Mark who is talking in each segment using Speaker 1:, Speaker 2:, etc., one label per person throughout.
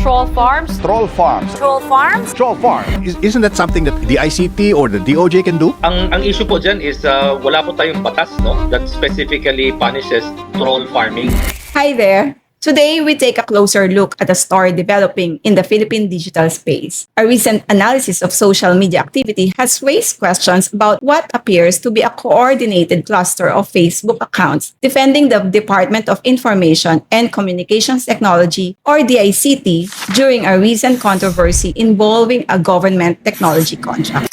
Speaker 1: Troll farms?
Speaker 2: Troll farms.
Speaker 1: Troll farms?
Speaker 2: Troll farm. Isn't that something that the ICT or the DOJ can do?
Speaker 3: Ang issue po dyan is wala po tayong batas that specifically punishes troll farming.
Speaker 4: Hi there! Today, we take a closer look at a story developing in the Philippine digital space. A recent analysis of social media activity has raised questions about what appears to be a coordinated cluster of Facebook accounts defending the Department of Information and Communications Technology, or DICT, during a recent controversy involving a government technology contract.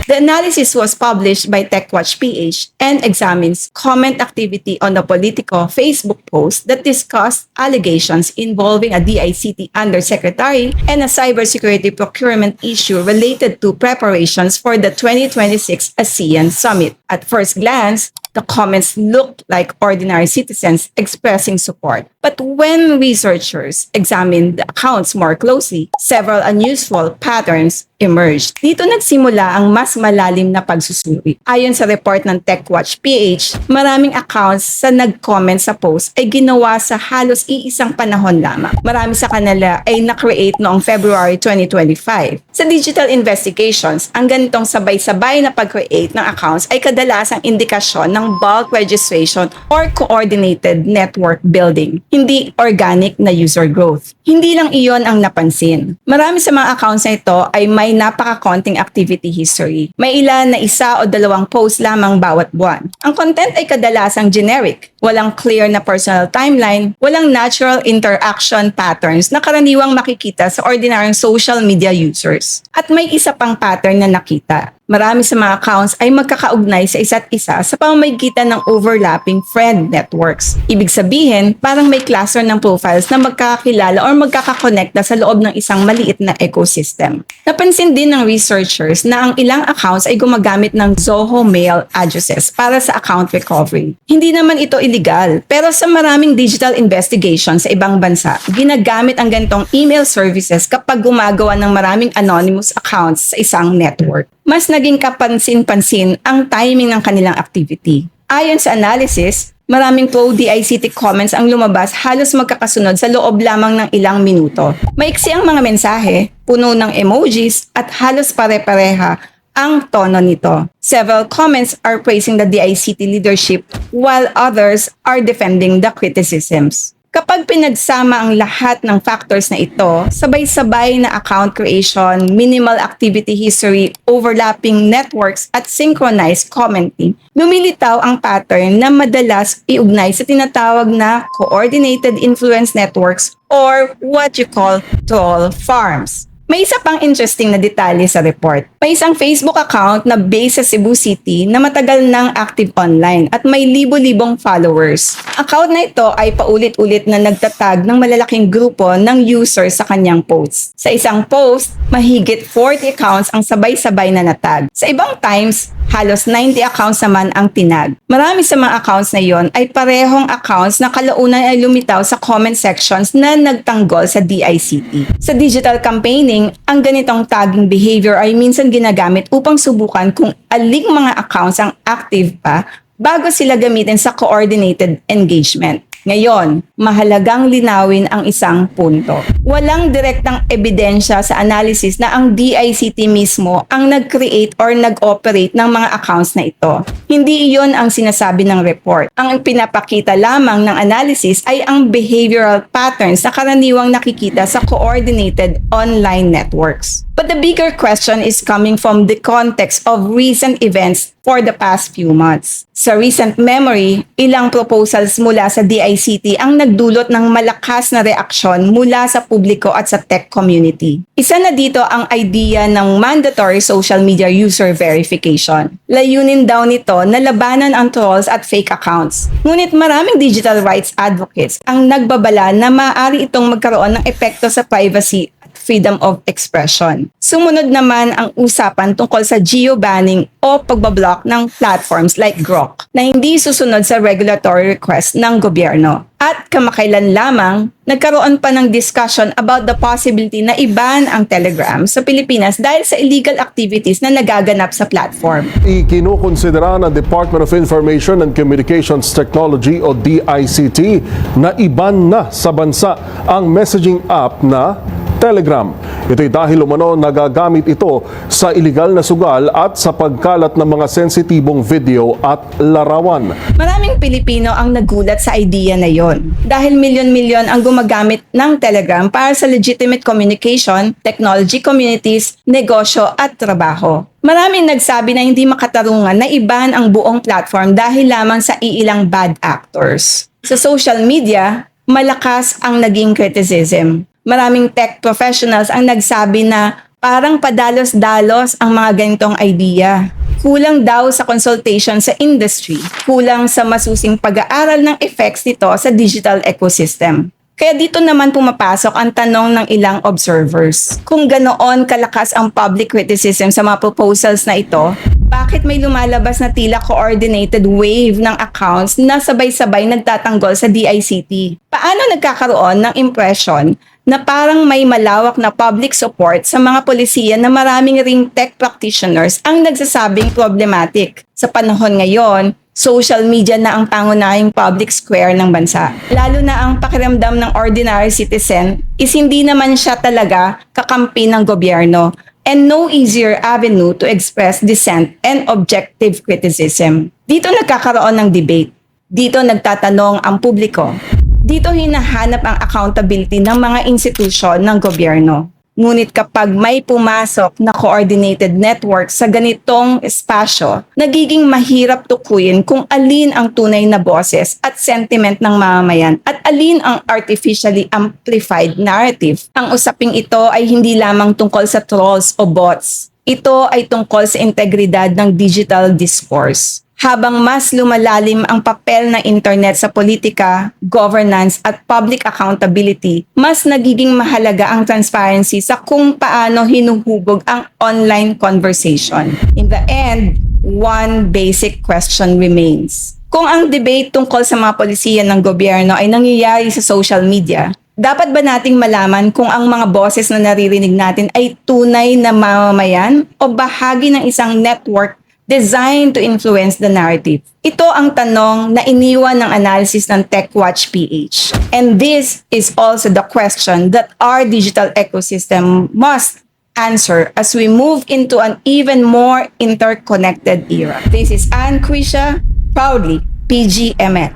Speaker 4: The analysis was published by TechWatch PH and examines comment activity on the Politico Facebook post that discussed allegations involving a DICT undersecretary and a cybersecurity procurement issue related to preparations for the 2026 ASEAN Summit. At first glance, the comments looked like ordinary citizens expressing support. But when researchers examined the accounts more closely, several unusual patterns emerged. Dito nagsimula ang mas malalim na pagsusuri. Ayon sa report ng TechWatch PH, maraming accounts sa nag-comment sa post ay ginawa sa halos iisang panahon lamang. Marami sa kanila ay na-create noong February 2025. Sa digital investigations, ang ganitong sabay-sabay na pag-create ng accounts ay kadalasang indikasyon ng bulk registration or coordinated network building, hindi organic na user growth. Hindi lang iyon ang napansin. Marami sa mga accounts na ito ay may napaka-konting activity history. May ilan na isa o dalawang post lamang bawat buwan. Ang content ay kadalasang generic, walang clear na personal timeline, walang natural interaction patterns na karaniwang makikita sa ordinaryong social media users. At may isa pang pattern na nakita. Marami sa mga accounts ay magkakaugnay sa isa't isa sa pamamagitan ng overlapping friend networks. Ibig sabihin, parang may cluster ng profiles na magkakakilala or magkakakonekta sa loob ng isang maliit na ecosystem. Napansin din ng researchers na ang ilang accounts ay gumagamit ng Zoho mail addresses para sa account recovery. Hindi naman ito illegal, pero sa maraming digital investigations sa ibang bansa, ginagamit ang ganitong email services kapag gumagawa ng maraming anonymous accounts sa isang network. Mas naging kapansin-pansin ang timing ng kanilang activity. Ayon sa analysis, maraming pro-DICT comments ang lumabas halos magkakasunod sa loob lamang ng ilang minuto. Maiksi ang mga mensahe, puno ng emojis at halos pare-pareha ang tono nito. Several comments are praising the DICT leadership while others are defending the criticisms. Kapag pinagsama ang lahat ng factors na ito, sabay-sabay na account creation, minimal activity history, overlapping networks, at synchronized commenting, lumilitaw ang pattern na madalas iugnay sa tinatawag na coordinated influence networks or what you call troll farms. May isa pang interesting na detalye sa report. May isang Facebook account na based sa Cebu City na matagal nang active online at may libo-libong followers. Account na ito ay paulit-ulit na nagtatag ng malalaking grupo ng users sa kanyang posts. Sa isang post, mahigit 40 accounts ang sabay-sabay na natag. Sa ibang times, halos 90 accounts naman ang tinag. Marami sa mga accounts na yon ay parehong accounts na kalaunan ay lumitaw sa comment sections na nagtanggol sa DICT. Sa digital campaigning, ang ganitong tagging behavior ay minsan ginagamit upang subukan kung aling mga accounts ang active pa bago sila gamitin sa coordinated engagement. Ngayon, mahalagang linawin ang isang punto. Walang direktang ebidensya sa analysis na ang DICT mismo ang nag-create or nag-operate ng mga accounts na ito. Hindi iyon ang sinasabi ng report. Ang pinapakita lamang ng analysis ay ang behavioral patterns na karaniwang nakikita sa coordinated online networks. But the bigger question is coming from the context of recent events for the past few months. Sa recent memory, ilang proposals mula sa DICT ang nagdulot ng malakas na reaksyon mula sa publiko at sa tech community. Isa na dito ang idea ng mandatory social media user verification. Layunin daw nito na labanan ang trolls at fake accounts. Ngunit maraming digital rights advocates ang nagbabala na maaari itong magkaroon ng epekto sa privacy freedom of expression. Sumunod naman ang usapan tungkol sa geo-banning o pagbablock ng platforms like Grok na hindi susunod sa regulatory request ng gobyerno. At kamakailan lamang, nagkaroon pa ng discussion about the possibility na i-ban ang Telegram sa Pilipinas dahil sa illegal activities na nagaganap sa platform.
Speaker 1: Ikinukonsidera ng Department of Information and Communications Technology o DICT na iban na sa bansa ang messaging app na Telegram. Ito'y dahil umano nagagamit ito sa iligal na sugal at sa pagkalat ng mga sensitibong video at larawan.
Speaker 4: Maraming Pilipino ang nagulat sa idea na yon dahil milyon-milyon ang gumagamit ng Telegram para sa legitimate communication, technology communities, negosyo at trabaho. Maraming nagsabi na hindi makatarungan na iban ang buong platform dahil lamang sa iilang bad actors. Sa social media, malakas ang naging criticism. Maraming tech professionals ang nagsabi na parang padalos-dalos ang mga ganitong idea. Kulang daw sa consultation sa industry, kulang sa masusing pag-aaral ng effects nito sa digital ecosystem. Kaya dito naman pumapasok ang tanong ng ilang observers. Kung ganoon kalakas ang public criticism sa mga proposals na ito, bakit may lumalabas na tila coordinated wave ng accounts na sabay-sabay nagtatanggol sa DICT? Paano nagkakaroon ng impression na parang may malawak na public support sa mga polisiya na maraming ring tech practitioners ang nagsasabing problematic? Sa panahon ngayon, social media na ang pangunahing public square ng bansa. Lalo na ang pakiramdam ng ordinary citizen is hindi naman siya talaga kakampi ng gobyerno and no easier avenue to express dissent and objective criticism. Dito nagkakaroon ng debate. Dito nagtatanong ang publiko. Dito hinahanap ang accountability ng mga institusyon ng gobyerno. Ngunit kapag may pumasok na coordinated network sa ganitong espasyo, nagiging mahirap tukuyin kung alin ang tunay na boses at sentiment ng mamamayan at alin ang artificially amplified narrative. Ang usaping ito ay hindi lamang tungkol sa trolls o bots. Ito ay tungkol sa integridad ng digital discourse. Habang mas lumalalim ang papel ng internet sa politika, governance at public accountability, mas nagiging mahalaga ang transparency sa kung paano hinuhubog ang online conversation. In the end, one basic question remains. Kung ang debate tungkol sa mga polisiya ng gobyerno ay nangyayari sa social media, dapat ba nating malaman kung ang mga boses na naririnig natin ay tunay na mamamayan o bahagi ng isang network designed to influence the narrative? Ito ang tanong na iniwan ng analysis ng TechWatch PH. And this is also the question that our digital ecosystem must answer as we move into an even more interconnected era. This is Ann Krisha, proudly PGMN.